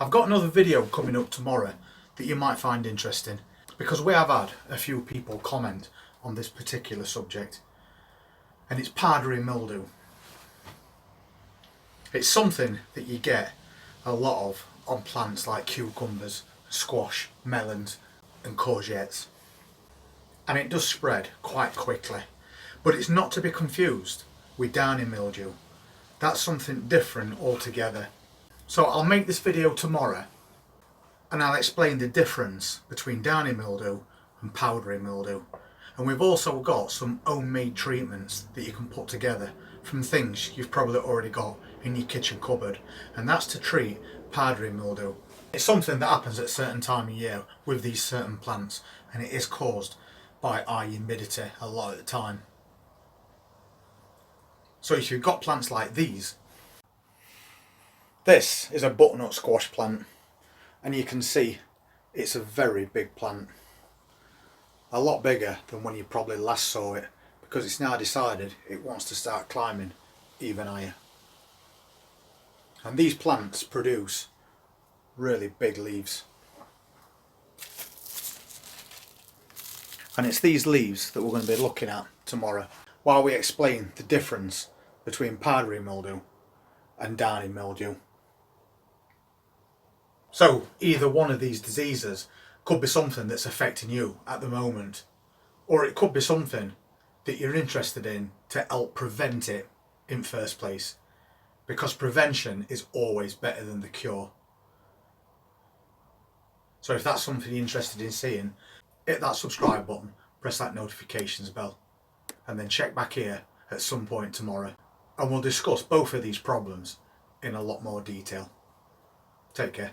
I've got another video coming up tomorrow that you might find interesting, because we have had a few people comment on this particular subject, and it's powdery mildew. It's something that you get a lot of on plants like cucumbers, squash, melons and courgettes, and it does spread quite quickly, but it's not to be confused with downy mildew. That's something different altogether. So I'll make this video tomorrow and I'll explain the difference between downy mildew and powdery mildew. And we've also got some homemade treatments that you can put together from things you've probably already got in your kitchen cupboard, and that's to treat powdery mildew. It's something that happens at a certain time of year with these certain plants, and it is caused by high humidity a lot of the time. So if you've got plants like these, this is a butternut squash plant, and you can see it's a very big plant. A lot bigger than when you probably last saw it, because it's now decided it wants to start climbing even higher. And these plants produce really big leaves. And it's these leaves that we're going to be looking at tomorrow while we explain the difference between powdery mildew and downy mildew. So either one of these diseases could be something that's affecting you at the moment, or it could be something that you're interested in to help prevent it in first place, because prevention is always better than the cure. So if that's something you're interested in seeing, hit that subscribe button, press that notifications bell, and then check back here at some point tomorrow and we'll discuss both of these problems in a lot more detail. Take care.